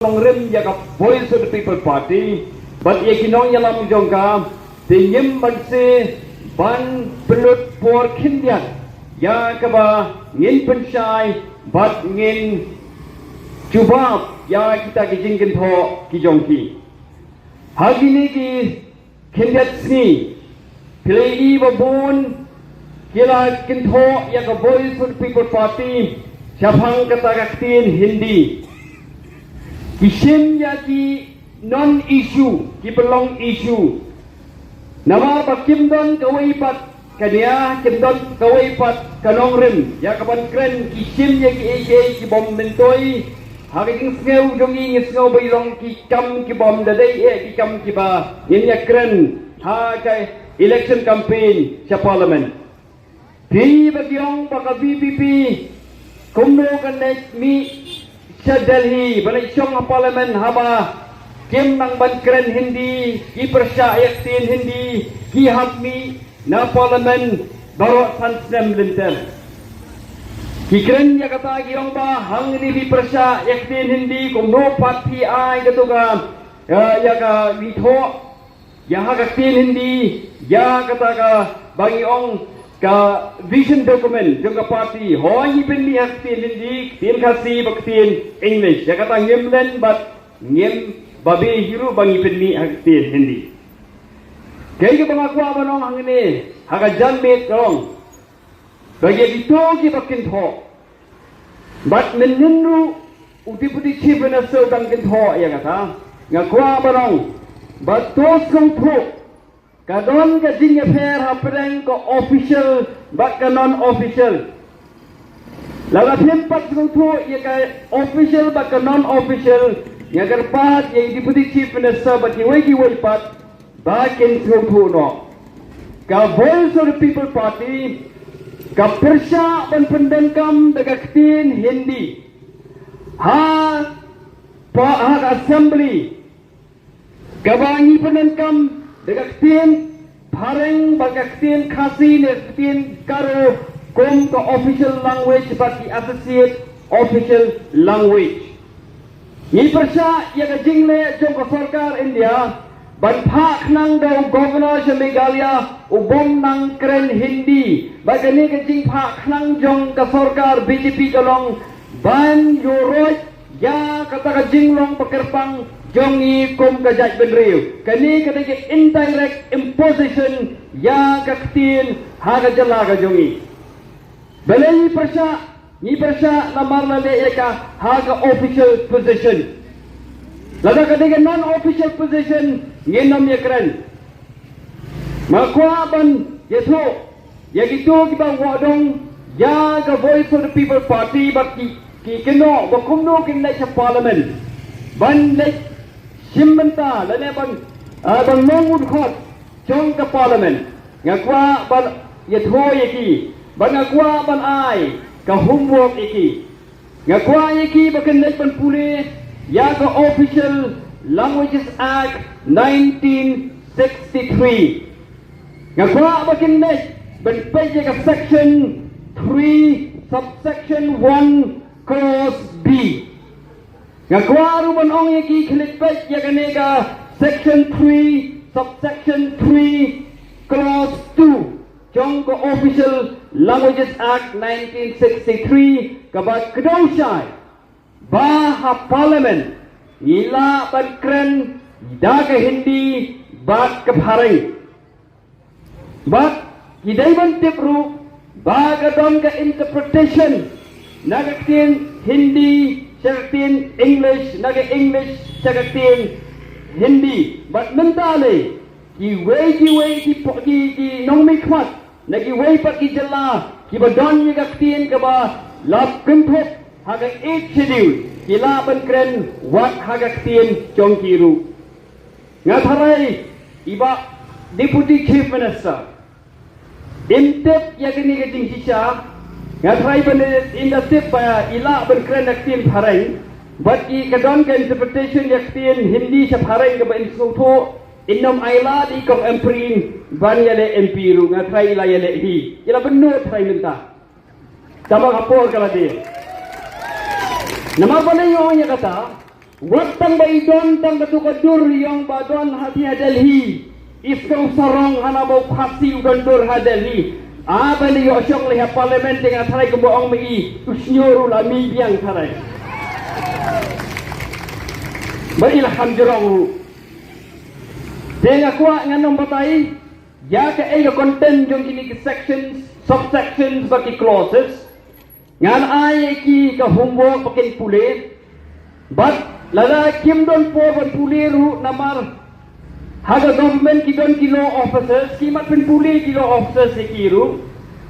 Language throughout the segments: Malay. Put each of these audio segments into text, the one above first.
Rim yaga Voice of the People Party, but yakinong yalam jongka, the yim banse ban pelut por kindian, ya kaba ngin pensyai, but ngin jubab ya kita kijingkin tho kijongki. Hari ni ki kindiat sni, pilih babun, kira kintho yaga Voice of the People Party, siapang kata kaktin Hindi. Kisim ya ki non-issue, ki belong issue. Nama ba kimdon kawai pat kania kimdon kawai pat kanong rim. Ya kapan kren kisim ya ki eke ki bom mentoi. Haking ngeu jongi ngeu bailong ki kam ki bom dadai ki kam ki ba. Yin ya kren ha kai election campaign sa parliament. Pi bagyong baka BBP kumno kan mi sa Delhi, balik siyong parliament haba kim nang bankren Hindi, ki persya yaktin Hindi, ki hakmi na parliament barot sansem linter. Ki kren ya kata girong ba hang ni bi persya yaktin Hindi kumno pat PI katuga ya ka litho ya haktin Hindi ya kata ka bangiong ka vision document jong ka party hoi bin ni haktin Hindi tin kasi baktin English ya kata ngimlen but ngim babi hiru bangi bin ni haktin Hindi kaya ka pangakwa ba nong ang ini haka janmit karong bagi dito ki bakin tho but menenru uti-puti chief na so dangkin tho ya kata ngakwa ba nong but tos kong tho kadon ka jing affair hapeng ko official bak ka non official laga tempat tu ye ka official bak ka non official ya garpat ye deputy chief minister bak ye wai pat bakin tu no ka Voice of the People Party ka persya ban pendengkam dagaktin Hindi ha assembly kabangi pendengkam Dagaktin pareng bagaktin khasi nektin karo kom ka official language bagi associate official language. Ni persya ya ka jingle jong ka sarkar India ban phak nang daw governor sa Meghalaya ubom nang kren Hindi bagani ka jing phak nang jong ka sarkar BJP kalong ban yoroj ya kata ka jinglong pakerpang jongi kom kajat benriu kani kata ke indirect imposition ya kaktin haga jalaga jongi belai ni persya lamar lale eka haga official position lada kata ke non official position ngenom ya keren makwa ban yeso ya gitu kita wadong ya ga Voice of the People Party baki ki keno bakumno kinai sa parliament ban lek simbenta lane ban mongud khot jong ka parliament ngakwa ban yetho yeki ban ngakwa ban ai ka homework yeki ngakwa yeki bakan lek ban pule ya ka official languages act 1963 ngakwa bakan lek ban page ka section 3 subsection 1 clause B ngakwa ruban ong yaki clickbait yakanega section 3 subsection 3 clause 2 jong ko official languages act 1963 kabat kedoshai ba ha parliament ila ban kren da ka Hindi bat ka phareng bat hidai ban tipru ba ka don ka interpretation nagatin Hindi Syakatin English, naga English, syakatin Hindi. But mentale, ki nong may kwat, nagi way pa ki jala, ki ba don yung kaktin ka ba, lap kuntot, hagang 8 schedule, ki laban kren, wat hagaktin chong kiru. Nga taray, iba, Deputy Chief Minister, intip yakini kating sisya, nga try ban in the tip ila ban kren aktin phareng but I kadon ka interpretation yaktin Hindi sa phareng ka ba in soto inom aila di kong emprin ban yale empiru nga try ila yale hi ila ban no try minta tama kapor kala di nama ban yung nya kata Watang ba idon tang katukadur yang badon hati Delhi. Iskau sarong hana mau khasi udon dur ha Delhi. Aba ni yo syong lihat parlimen dengan tharai kemboong mei usnyoru la mi biang tharai. Bailham jerong. Dengan kuat nganom batai ya ke ega content jong kini ke sections, subsections bagi clauses. Ngan ai ki ke homework pakai pule. But lala kim don for pule ru namar haga government ki don ki law officers ki mat pen pule ki law officers ki ru.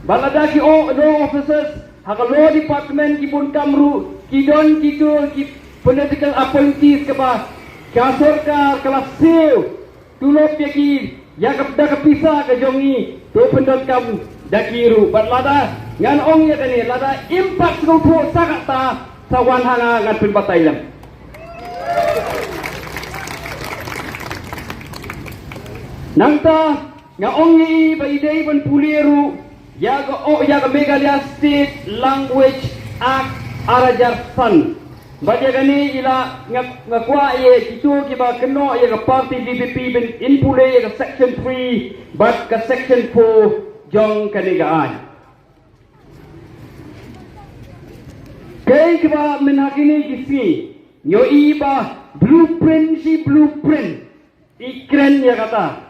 Balada ki law officers haga law department ki pun kamru ki don ki tu ki political appointees ke ba ka sarkar kelas sew tulop ya ki ya kapda kapisa ke jongi tu pendon kam dakiru bat lada ngan ong ya kani lada impact ko po sakata sawan hanga ngan pen batailam nangta nga ong yi ba idei ban puliru ya ga Meghalaya State Language Act arajar fund baca kani ila ngakwa ye itu kiba keno ye ka party DPP ben inpule ye ka section 3 but ka section 4 jong kanigaan kay kiba menakini kisi yo iba blueprint ikren ya kata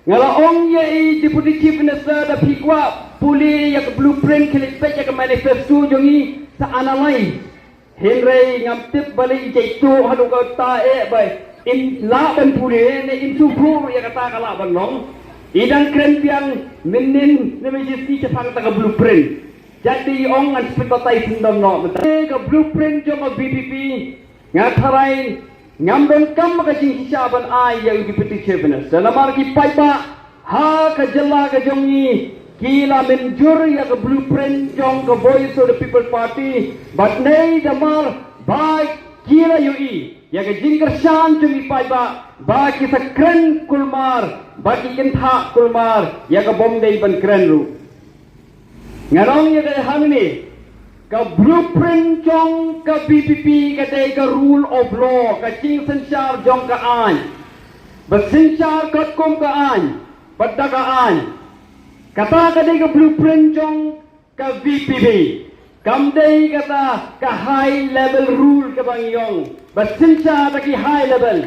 ngala ong ye deputy chief minister da pikwa puli ya ka blueprint kilik ya ka manifesto jongi sa analyze Henry ngamtip balik jaitu hadu kata bay in laban pule ne in subru ya kata kala banong idang kren piang minin ne majesty cepang ta blueprint jadi ong an sepatai sendom no ka blueprint jong BPP ngatharai ngambon kam ka jing hisaban ai yang deputy chief minister lamar ki paiba ha ka jalla ka jongi kila menjur ya ke blueprint jong ke Voice of the People Party but nei damar bai kila yui ya ke jingkar shan jong ipai ba ki sa kren kulmar ba ki kentha kulmar ya ke bomdei ban kren ru ngarong ya ke hamni ka blueprint jong ke BPP ka dei ka rule of law ka jing senchar jong ka an ba senchar kot kom ka an padda ka an kata kadai ke blueprint jong ke VPP kamdai kata ke high level rule ke bang yong basincha taki high level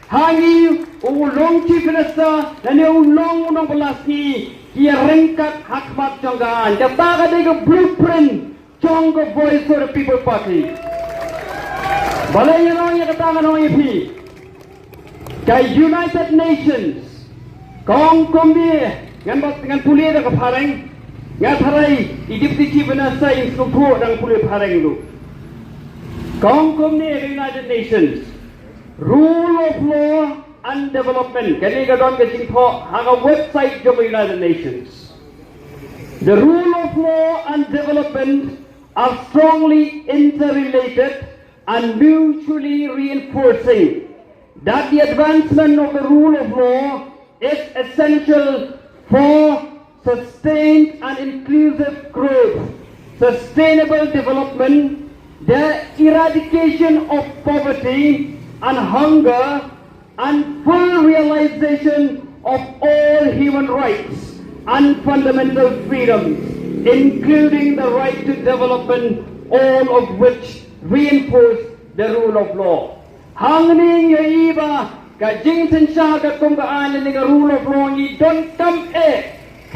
hangi ulong chief minister dan ulong unong pelasi kia rengkat hakmat jonggaan kata kadai ke blueprint jong ke Voice of the People Party balai yang kata kanong ipi ke United Nations kong kombi dengan pulih dah kepareng, ngan tharai deputy chief minister in Singapore dan pulih pareng lu. Kongkom ni United Nations, rule of law and development. Kali kadon ke Singapore, haga website jom United Nations. The rule of law and development are strongly interrelated and mutually reinforcing. That the advancement of the rule of law is essential for sustained and inclusive growth, sustainable development, the eradication of poverty and hunger, and full realization of all human rights and fundamental freedoms, including the right to development, all of which reinforce the rule of law. Hangning yaiba kajing sensya ka kumgaan ni ka rule of law ni don kam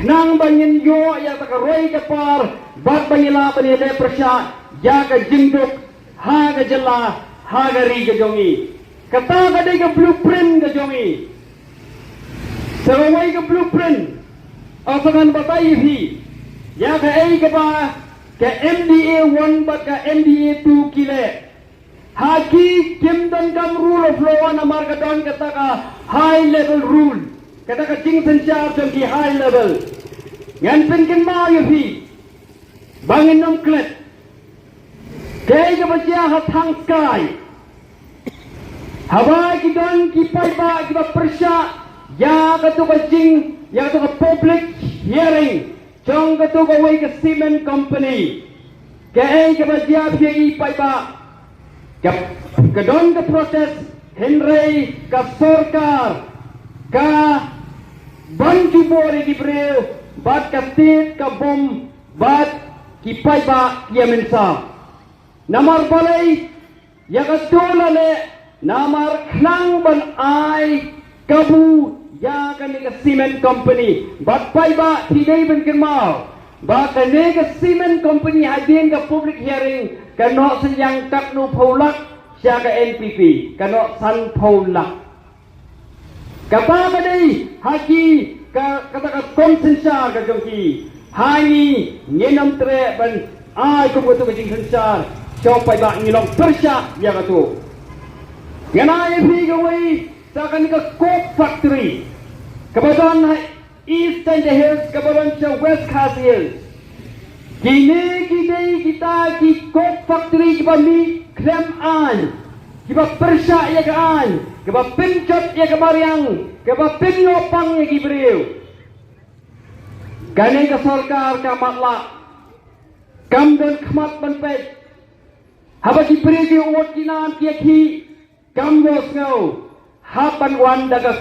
nang bangin yo ya ta roy ka par bat bangila pa ni de prasya ya ka jingduk ha ka jalla ha ga ri ka jongi kata ka de ka blueprint ka jongi sawai ka blueprint asangan batai hi ya ka ai ka ba ka MDA 1 bat ka MDA 2 kile haki kim don kam rule of law na marka don kata ka high level rule kata ka jing sensya jong ki high level ngan penken ma yo hi bangin nom klet kay ka bacia hatang sky hawa ki don ki pai ba ki ba persya ya ka tu ka jing ya ka tu ka public hearing jong ka tu ka wai ka cement company kay ka bacia phi pai ba Kadon ka proses Henry ka sorkar ka banju bore gibril bat ka tit ka bom bat kipai ba yemensa namar balai ya ka tolale namar khlang ban ai kabu ya ka ni ka cement company bat pai ba tidai ban kemau ba ka ni ka cement company hadin ka public hearing ka no senyang tak nu pholak siya ka NPP kano san pholak kapa badai haki ka kata ka konsensar ka jongki hani nyenam tre ban ai ko betul jing sensar chopai ba ngilong persya ya ka tu yana ye phi gawai sa kan ka coke factory kabadan east and the hills kabadan sa west khas hills kini kita ki coke factory ki bami klem an kiba persya ya kaan kiba pincot ya kemariang kiba pinyopang ya gibriu kani ka sarkar ka matla kam don khmat ban pe haba gibriu ki uot kinam ki ki kam dos ngau hapan wan daga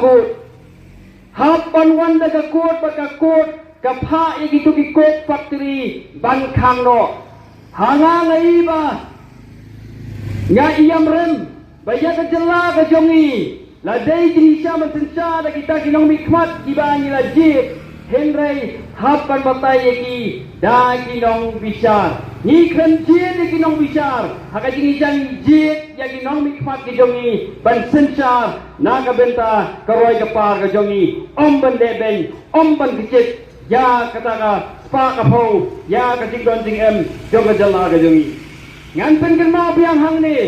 kut baka kut ka pha ya gitu ki coke factory ban khang no hanga ngai ba nga iyam rem baya ka jela ka jongi la dei di shaman sensa da kita kinong mikmat kibangi la jip henry hapan batai ki da kinong bisar ni kren jit kinong bisar haka jingi jang jit ya kinong mikmat ki jongi ban sensa na ka benta karoi ka par ka jongi om ban deben om ban kicit ya kata ka spa ka pho ya ka jingdon jing em jong ka jela ka jongi ngan pen kan ma biang hang ni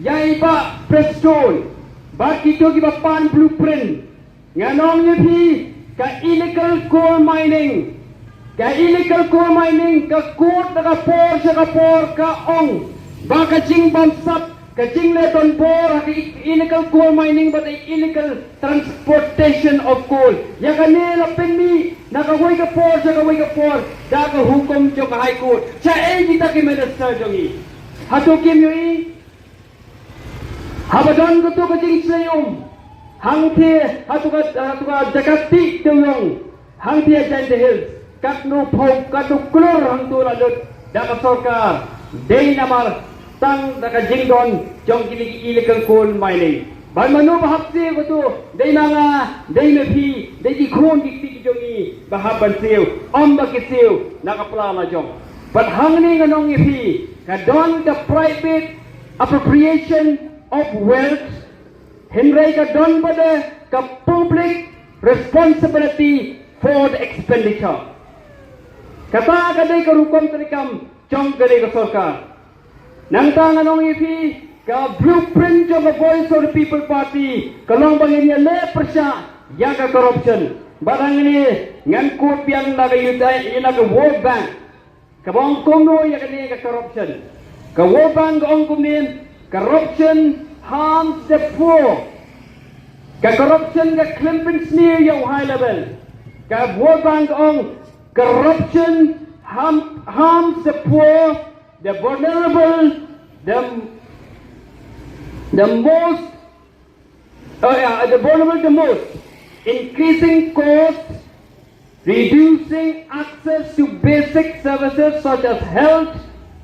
yai ba prestone ba kito ki ba pan blueprint nganong ni phi ka illegal coal mining ka court ka por ka ong ba ka jing bam sap ka jing le ton bor ka illegal coal mining but illegal transportation of coal ya ka ne la pen mi na ka wai ka por da ka hukum jo ka high court cha e kita ki minister jongi hatu kim yui habadon ko to ka jing sayum hang the hatu ka jakati tuyong hang the jan the hills kat no phau kat no klor hang tu la lut da ka sarkar dei namar tang da ka jing don jong kini illegal coal mining ban manu bahap se ko to dei nanga dei me phi dei ki khon ki jongi bahap ban siu om ba ki siu na ka pla na jong but hang ni nganong i phi kadon the private appropriation of wealth Henry kadon bade ka public responsibility for the expenditure kata kadai ka rukom trikam chong kadai ka sarkar nang tang anong ifi ka blueprint of the voice of the people party kalong bangin ya le persya ya ka corruption barang ini ngan kut yang naga yudai ina ka world bank kabong kono ya kani ka corruption ka world bank ong kumnin corruption harms the poor ka corruption ka klimpin smear yung high level ka world bank ong corruption harms the poor the vulnerable the vulnerable the most increasing costs reducing access to basic services such as health,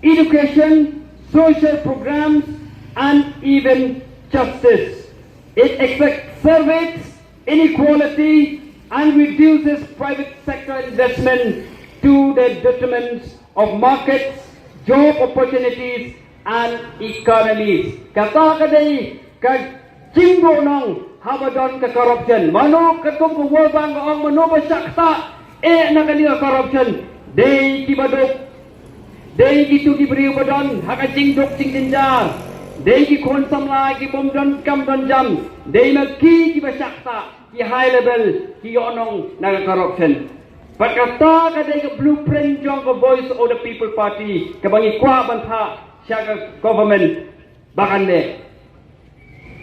education, social programs, and even justice. It exacerbates inequality and reduces private sector investment to the detriment of markets, job opportunities, and economies. Kata kadai ka jinggo nong habadon ka corruption. Mano katong ko World Bank ang mano ba sakta na kanila corruption. Day kibadok. Day gitu gibriu badon haka jingdok jing dinjar. Day ki konsam la ki bomdon kam don jam. Day na ki ba sakta ki high level ki onong na corruption. Pagkata kadai ka blueprint jong ko voice of the people party kabangi kwa bantha siya government bakande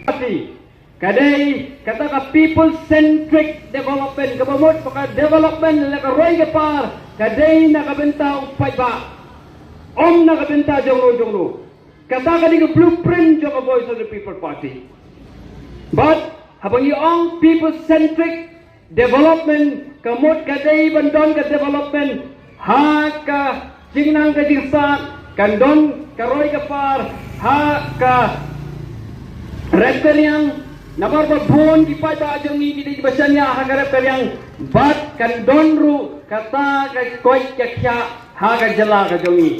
party kadai kata ka people centric development kabamot paka development la ka roy ka par kadai nakabenta upay ba om nakabenta jongro katakan ini blueprint jong Voice of the People Party. But habang yung people-centric development, kamot kadai bandon ka development, ha ka jingnang ka jingsa, kandon karoy ka par, ha ka reptilian, nabar ba buon di pa ba jong ni di basa niya ha ka reptilian, but kandon ru kata ka koy ka kya ha ka jala ka jong ni.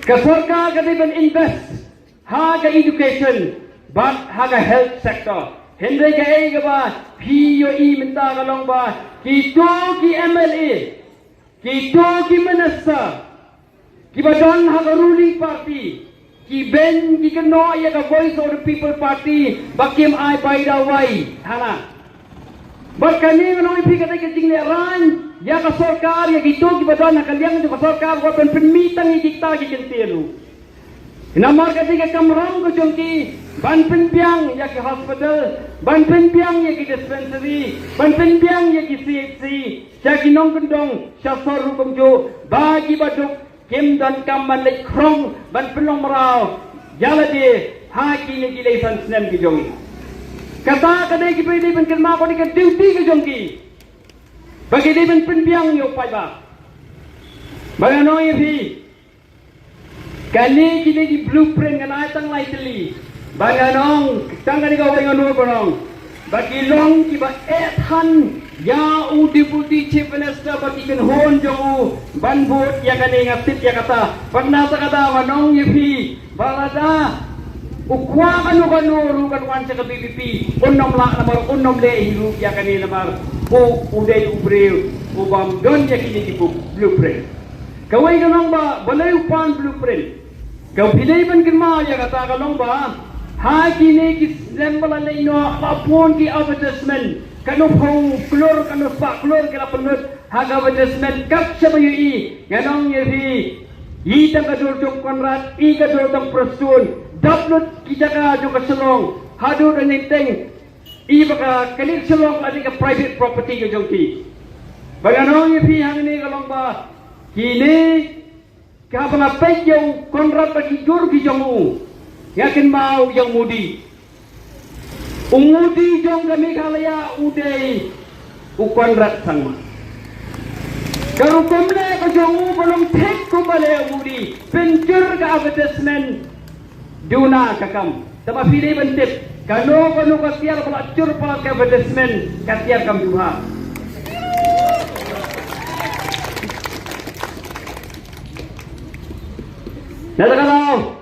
Kasorka ka ban invest, ha ka education, but ha ka health sector. Henry ka ay ka ba, POE minta ka lang ba, kito ki MLA, kito ki Minister, ki ba don ha ka ruling party, ki ben ki kano ay ka Voice of the People Party, bakim ay by the way, hana. Ba't kani nga nung ipikat ay kajingleran, ya ka sorkar, ya kito ki ba don ha kalyang ka sorkar, wapan penmitang ikikta ki kintilo. Namar ka di ka kamram ko jong ki, ban penpiang ya ki hospital, ban penpiang ya ki dispensary, ban penpiang ya ki CHC, siya kinong kundong, siya soru kong jo, bagi baduk, kim dan kaman lek krong, ban penong maraw, yala di, haki ni ki leisan snem ki jong. Kata kadai ki pwede ban kerma ko di ka duty ki jong ki, bagi di ban penpiang yo pai ba. Bagano ya fi, kani kini di blueprint kan ay tang lai teli. Baganong tang kani kau dengan dua korong. Bagi long kiba ethan ya deputy chief minister bagi kan hon jong banbut ya kani ngatip ya kata. Pernah kata wanong yepi balada ukwa kanu rukan wan sa BBP unom la namar unom le hiru ya kani namar udai ubreu ubam don ya kini di blueprint. Kawai kanong ba balay upan blueprint. Kau pilih ban kirma ya kata kalong ba ha kini ki lembala leino apon ki advertisement kanu phong klor kanu pa klor kala penut ha advertisement kap sa bayi nganong yevi yi tang kadul jong konrat I kadul tang prosun daplot kita ka jong kaselong hadu dan niteng I baka kanil selong adi ka private property ka jong ki baganong yevi hang ni kalong ba kini kapag apay yung konrat bagi jur ki jong yakin mau yang mudi umudi jong kami kalaya uday konrat sangma karu komle ka jong belum tek ko bale mudi pencur ka advertisement duna kakam tama pilih bentip kano ka tiar pala cur pala ka advertisement ka tiar kam duha. Nada kalau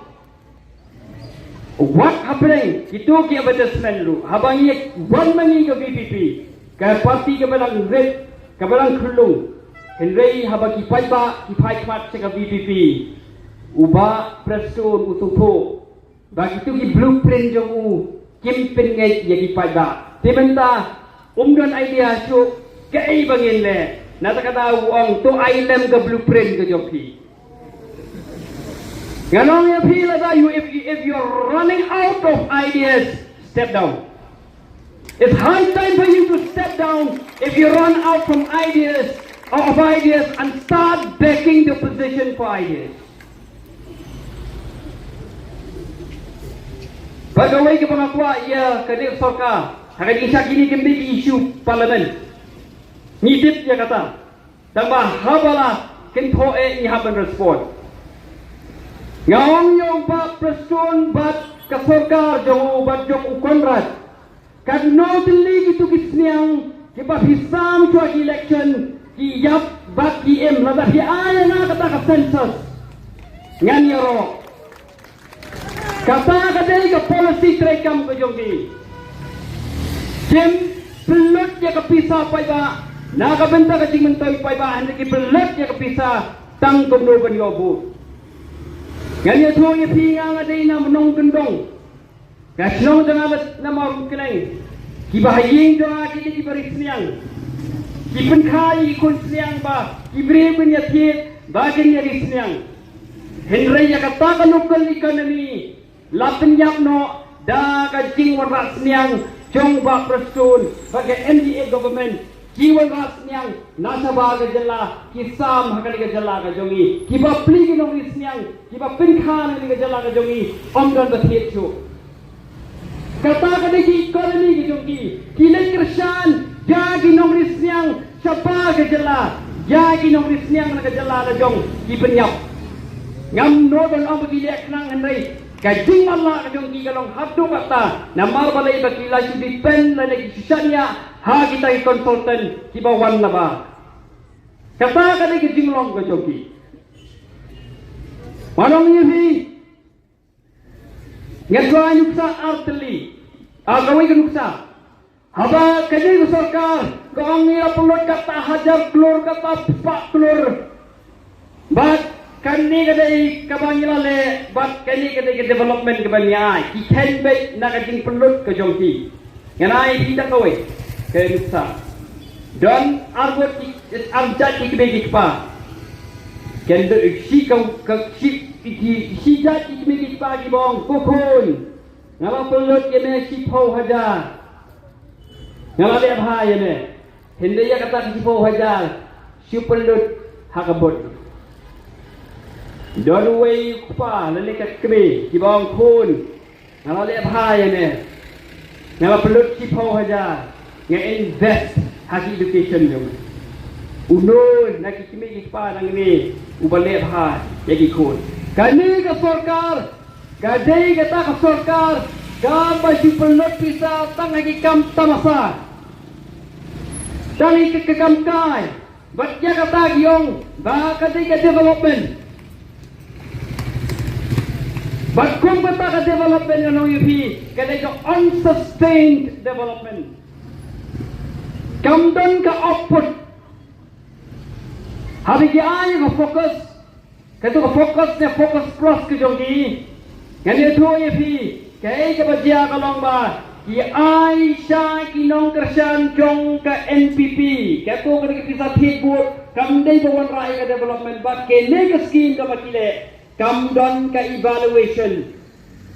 what happening itu ki advertisement lu habang ye one money ke BPP ke parti ke balang red ke balang khulung henrei habang ki paiba ki paikmat ke BPP uba presun ututho bagi itu ki blueprint jong kimpin ngai ye ki paiba timenta umdon idea su ke ai bangin le nata kata uang to ilem ke blueprint ke joki. Ganong ya feel that if you're running out of ideas, step down. It's high time for you to step down if you run out from ideas and start begging the opposition for ideas. Pagawai ke pengakwa ia kadir sorka, akan isa kini kembali isu parlimen. Nitip dia kata, tambah habala kento ni haban respond. Ngawang yung ba presun bat kasorkar jong bat jong ukonrat kad no tili gitu kisniang kiba hisam chua election ki yap bat ki em lada hi aya na kata ka census ngan yoro kata kadai ka policy trekam ko jong di jem pelut ya ka pisa pai ba na ka benta ka jing mentoy pai ba hande ki pelut ya ka pisa tang kom no ban yobu. Ganyan ito yung pinga day na manong gandong. Kasi nung dangabat na marungkilang. Kibahaying doa kita kibaris niyang. Kipankay ikon niyang ba. Kibribin niya kit. Bagay niya ris niyang. Henry ya kata local economy. Lapin niya no. Da kajing waras niyang. Chong ba presun. Bagay NDA government. Jiwan ras niang nasaba ke jela kisam hakani ke jela ke jongi kiba pli ke nong ris niang kiba pin khan ni ke jela ke jongi omdan bathiet chu kata ke ki koloni ke jongi kile krishan ya ki nong ris niang sapa ke jela ya ki nong ris niang ke jela ke jong ki penyap ngam no dan om ki lek nang henry kajing Allah ke jongi kalong hadu kata namar balai bakila si dipen la ki sisanya ha kita i konsultan kiba wan na ba kata ka ni jinglong ko joki manong yihi ngatwa nyuksa artli agawai ka nuksa haba kajing sarkar ko ang ira pulot kata hajar klor kata pak klor bat kanni kadai kabangilale bat kanni kadai development kabanya ki ken be na kajing pulot ko joki nganai kita kawai kerja dan arbot arjat ikbegik pa kendo si kau si jat ikbegik pa gibong kokon ngala pelot yene si pau hajar ngala le bha yene hende ya kata si pau hajar si pelot hakabot don wei pa lele kat kbe gibong kun ngala le bha yene ngala pelot si pau hajar nga invest haki education jom unon nakikimi kipa nang ni ubale bha yagi khon kani ka sarkar gadai kata ka sarkar ga baju pelot pisa tang hagi kam tamasa dali ke kam kai bat ya kata giong ba kadai ka development bat kum kata ka development no yupi kadai ka unsustained development kamdan ka output hari ki ay ka focus kato ka focus ne focus plus ke jogi ngani tho ye phi kai ka bajia ka long ba ki ay sha ki nong kersan jong ka NPP kato ka ki pisa thik bu kam dei bawan rai ka development ba ke ne ka scheme ka makile kamdan ka evaluation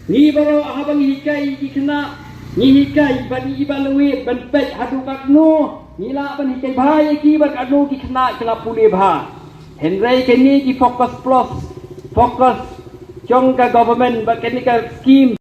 ni baro habang hikai ki kena ni hikai ban evaluate ban pet hadu kakno nila ban hikai bhai ki ban kakno ki khna kala pule bha henry ke ni ki focus plus focus jong ka government ba ke ni ka scheme